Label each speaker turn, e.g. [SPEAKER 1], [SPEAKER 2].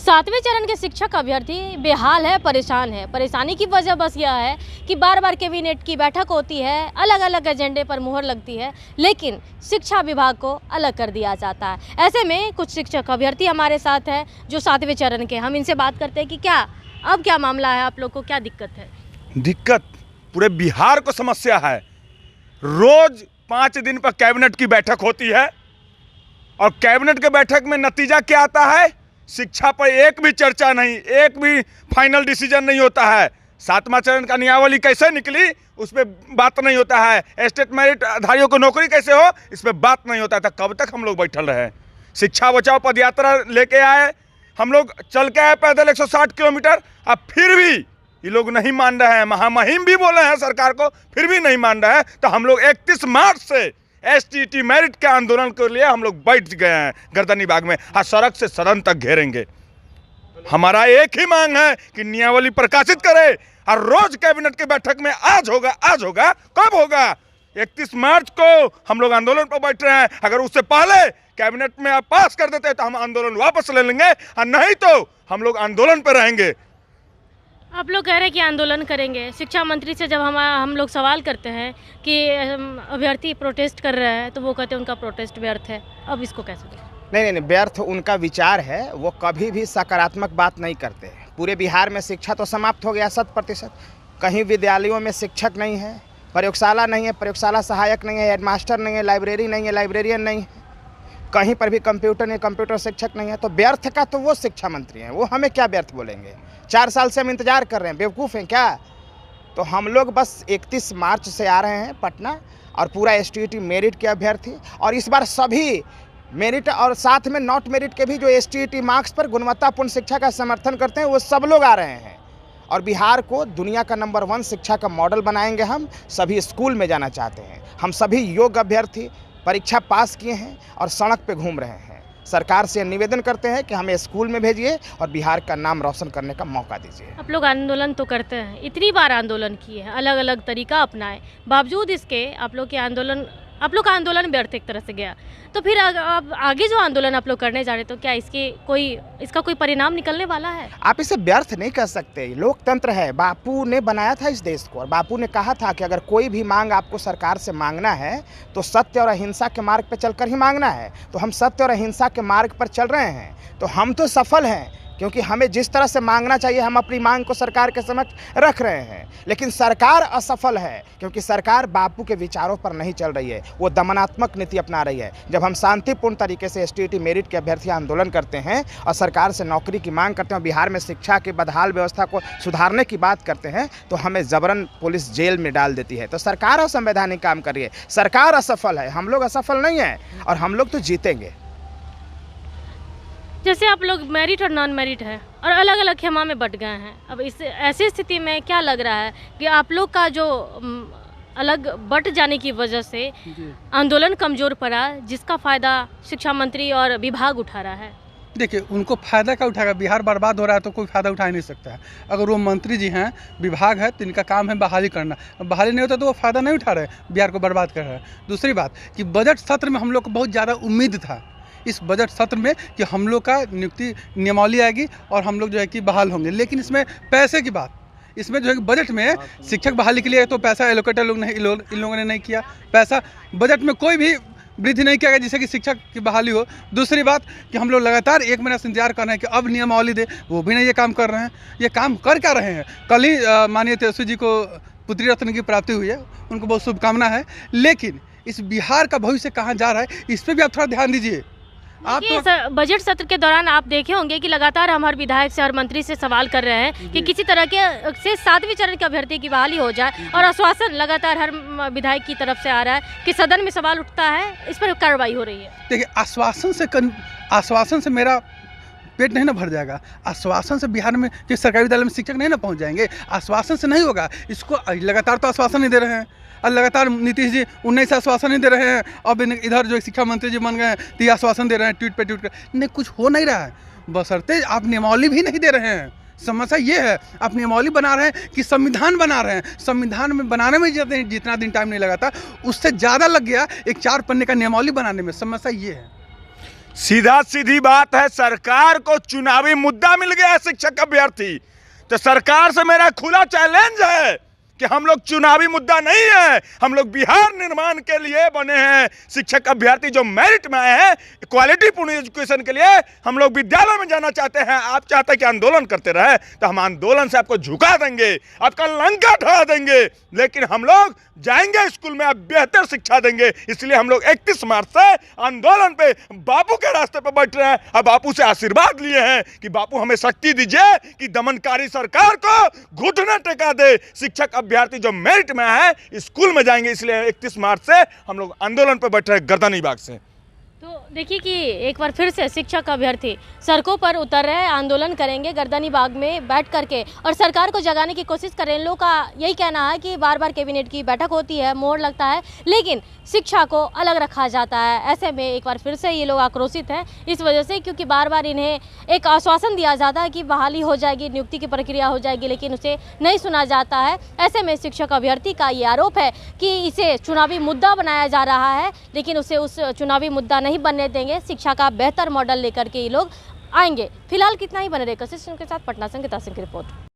[SPEAKER 1] सातवें चरण के शिक्षक अभ्यर्थी बेहाल है, परेशान है। परेशानी की वजह बस यह है कि बार बार कैबिनेट की बैठक होती है, अलग अलग एजेंडे पर मुहर लगती है, लेकिन शिक्षा विभाग को अलग कर दिया जाता है। ऐसे में कुछ शिक्षक अभ्यर्थी हमारे साथ हैं जो सातवें चरण के। हम इनसे बात करते हैं कि क्या मामला है, आप लोग को क्या दिक्कत है?
[SPEAKER 2] दिक्कत पूरे बिहार को समस्या है। रोज 5 दिन पर कैबिनेट की बैठक होती है और कैबिनेट के बैठक में नतीजा क्या आता है? शिक्षा पर एक भी चर्चा नहीं, एक भी फाइनल डिसीजन नहीं होता है। 7वां चरण का नियमावली कैसे निकली उस पर बात नहीं होता है। स्टेट मेरिट धारियों को नौकरी कैसे हो इस पर बात नहीं होता था। कब तक हम लोग बैठल रहे? शिक्षा बचाओ पदयात्रा लेके आए, हम लोग चल के आए पैदल 160 किलोमीटर। अब फिर भी ये लोग नहीं मान रहे हैं। महामहिम भी बोले हैं सरकार को, फिर भी नहीं मान रहे हैं। तो हम लोग 31 मार्च से STT मेरिट के आंदोलन के लिए हम लोग बैठ गए हैं गर्दनी बाग में। हाँ, सड़क से सदन तक घेरेंगे। हमारा एक ही मांग है कि नियमावली प्रकाशित करे और रोज कैबिनेट की बैठक में आज होगा। कब होगा? 31 मार्च को हम लोग आंदोलन पर बैठ रहे हैं। अगर उससे पहले कैबिनेट में आप पास कर देते तो हम आंदोलन वापस ले लेंगे, और नहीं तो हम लोग आंदोलन पर रहेंगे।
[SPEAKER 1] आप लोग कह रहे हैं कि आंदोलन करेंगे। शिक्षा मंत्री से जब हम लोग सवाल करते हैं कि अभ्यर्थी प्रोटेस्ट कर रहे हैं तो वो कहते हैं उनका प्रोटेस्ट व्यर्थ है। अब इसको कैसे देखें?
[SPEAKER 3] नहीं, व्यर्थ उनका विचार है। वो कभी भी सकारात्मक बात नहीं करते। पूरे बिहार में शिक्षा तो समाप्त हो गया 100%। कहीं विद्यालयों में शिक्षक नहीं है, प्रयोगशाला नहीं है, प्रयोगशाला सहायक नहीं है, हेडमास्टर नहीं है, लाइब्रेरी नहीं है, लाइब्रेरियन नहीं है, कहीं पर भी कंप्यूटर नहीं, कंप्यूटर शिक्षक नहीं है। तो व्यर्थ का तो वो शिक्षा मंत्री हैं, वो हमें क्या व्यर्थ बोलेंगे? 4 साल से हम इंतजार कर रहे हैं, बेवकूफ़ हैं क्या? तो हम लोग बस 31 मार्च से आ रहे हैं पटना, और पूरा STT मेरिट के अभ्यर्थी, और इस बार सभी मेरिट और साथ में नॉट मेरिट के भी जो STT मार्क्स पर गुणवत्तापूर्ण शिक्षा का समर्थन करते हैं, वो सब लोग आ रहे हैं। और बिहार को दुनिया का नंबर 1 शिक्षा का मॉडल बनाएंगे। हम सभी स्कूल में जाना चाहते हैं। हम सभी योग्य अभ्यर्थी परीक्षा पास किए हैं और सड़क पे घूम रहे हैं। सरकार से निवेदन करते हैं कि हमें स्कूल में भेजिए और बिहार का नाम रोशन करने का मौका दीजिए।
[SPEAKER 1] आप लोग आंदोलन तो करते हैं, इतनी बार आंदोलन किए हैं, अलग अलग तरीका अपनाए, बावजूद इसके आप लोग का आंदोलन व्यर्थ एक तरह से गया। तो फिर अब आगे जो आंदोलन आप लोग करने जा रहे, तो क्या इसका कोई परिणाम निकलने वाला है?
[SPEAKER 3] आप इसे व्यर्थ नहीं कर सकते। लोकतंत्र है, बापू ने बनाया था इस देश को, और बापू ने कहा था कि अगर कोई भी मांग आपको सरकार से मांगना है तो सत्य और अहिंसा के मार्ग पर चलकर ही मांगना है। तो हम सत्य और अहिंसा के मार्ग पर चल रहे हैं। तो हम तो सफल हैं, क्योंकि हमें जिस तरह से मांगना चाहिए हम अपनी मांग को सरकार के समक्ष रख रहे हैं। लेकिन सरकार असफल है, क्योंकि सरकार बापू के विचारों पर नहीं चल रही है, वो दमनात्मक नीति अपना रही है। जब हम शांतिपूर्ण तरीके से STT मेरिट के अभ्यर्थी आंदोलन करते हैं और सरकार से नौकरी की मांग करते हैं, बिहार में शिक्षा की बदहाल व्यवस्था को सुधारने की बात करते हैं, तो हमें जबरन पुलिस जेल में डाल देती है। तो सरकार असंवैधानिक काम कर रही है, सरकार असफल है, हम लोग असफल नहीं है, और हम लोग तो जीतेंगे।
[SPEAKER 1] जैसे आप लोग मेरिट और नॉन मेरिट है और अलग अलग खेमा में बट गए हैं। अब इस ऐसी स्थिति में क्या लग रहा है कि आप लोग का जो अलग बट जाने की वजह से आंदोलन कमज़ोर पड़ा, जिसका फ़ायदा शिक्षा मंत्री और विभाग उठा रहा है?
[SPEAKER 4] देखिए, उनको फ़ायदा क्या उठाएगा? बिहार बर्बाद हो रहा है तो कोई फ़ायदा उठा नहीं सकता है। अगर वो मंत्री जी हैं, विभाग है, तो इनका काम है बहाली करना। बहाली नहीं होता तो वो फ़ायदा नहीं उठा रहे, बिहार को बर्बाद कर रहे हैं। दूसरी बात कि बजट सत्र में हम लोग को बहुत ज़्यादा उम्मीद था इस बजट सत्र में कि हम लोग का नियुक्ति नियमावली आएगी और हम लोग जो है कि बहाल होंगे। लेकिन इसमें पैसे की बात, इसमें जो है बजट में शिक्षक बहाली के लिए तो पैसा एलोकेट इन लोगों ने नहीं किया। पैसा बजट में कोई भी वृद्धि नहीं किया गया जिससे कि शिक्षक की बहाली हो। दूसरी बात कि हम लोग लगातार 1 महीना से इंतजार कर रहे हैं कि अब नियमावली दे, वो भी नहीं ये काम कर रहे हैं। ये काम कर क्या रहे हैं? कल ही माननीय तेजस्वी जी को पुत्री रत्न की प्राप्ति हुई है, उनको बहुत शुभकामना है। लेकिन इस बिहार का भविष्य कहाँ जा रहा है, इस पर भी आप थोड़ा ध्यान दीजिए।
[SPEAKER 1] आप तो बजट सत्र के दौरान आप देखे होंगे कि लगातार हम हर विधायक से, हर मंत्री से सवाल कर रहे हैं कि किसी तरह के से 7वें चरण के अभ्यर्थी की बहाली हो जाए, और आश्वासन लगातार हर विधायक की तरफ से आ रहा है कि सदन में सवाल उठता है, इस पर कार्रवाई हो रही है।
[SPEAKER 4] देखिए, आश्वासन से मेरा पेट नहीं ना भर जाएगा। आश्वासन से बिहार में कि सरकारी विद्यालय में शिक्षक नहीं ना पहुंच जाएंगे, आश्वासन से नहीं होगा। इसको लगातार तो आश्वासन नहीं दे रहे हैं, और लगातार नीतीश जी 19 आश्वासन नहीं दे रहे हैं। अब इधर जो शिक्षा मंत्री जी बन गए हैं तो ये आश्वासन दे रहे हैं ट्वीट कर। नहीं, कुछ हो नहीं रहा है, बशर्ते आप नियमावली भी नहीं दे रहे हैं। समस्या ये है, आप नियमावली बना रहे हैं कि संविधान बना रहे हैं। संविधान में बनाने में जितना दिन टाइम नहीं लगा था, उससे ज़्यादा लग गया एक 4 पन्ने का नियमावली बनाने में। समस्या ये है।
[SPEAKER 2] सीधा सीधी बात है, सरकार को चुनावी मुद्दा मिल गया है शिक्षक अभ्यर्थी। तो सरकार से मेरा खुला चैलेंज है कि हम लोग चुनावी मुद्दा नहीं है, हम लोग बिहार निर्माण के लिए बने हैं। शिक्षक अभ्यर्थी जो मेरिट में आए हैं क्वालिटी पूर्ण एजुकेशन के लिए, हम लोग विद्यालय में जाना चाहते हैं। आप चाहते हैं कि आंदोलन करते रहे, तो हम आंदोलन से आपको झुका देंगे, आपका लंका ढा देंगे, लेकिन हम लोग जाएंगे स्कूल में, आप बेहतर शिक्षा देंगे। इसलिए हम लोग 31 मार्च से आंदोलन पे बापू के रास्ते पे बैठ रहे हैं। अब बापू से आशीर्वाद लिए हैं कि बापू हमें शक्ति दीजिए कि दमनकारी सरकार को घुटने टेका दे। शिक्षक अभ्यर्थी जो मेरिट में है स्कूल में जाएंगे, इसलिए 31 मार्च से हम लोग आंदोलन पे बैठ रहे हैं गर्दनी बाग से।
[SPEAKER 1] तो देखिए कि एक बार फिर से शिक्षक अभ्यर्थी सड़कों पर उतर रहे हैं, आंदोलन करेंगे गर्दनी बाग में बैठ करके और सरकार को जगाने की कोशिश करें। इन लोगों का यही कहना है कि बार बार कैबिनेट की बैठक होती है, मोहर लगता है, लेकिन शिक्षा को अलग रखा जाता है। ऐसे में एक बार फिर से ये लोग आक्रोशित हैं इस वजह से, क्योंकि बार बार इन्हें एक आश्वासन दिया जाता है कि बहाली हो जाएगी, नियुक्ति की प्रक्रिया हो जाएगी, लेकिन उसे नहीं सुना जाता है। ऐसे में शिक्षक अभ्यर्थी का ये आरोप है कि इसे चुनावी मुद्दा बनाया जा रहा है, लेकिन उसे उस चुनावी मुद्दा नहीं बनने देंगे। शिक्षा का बेहतर मॉडल लेकर के ये लोग आएंगे। फिलहाल कितना ही बने रहे। कशिश के साथ पटना से अंकिता सिंह की रिपोर्ट।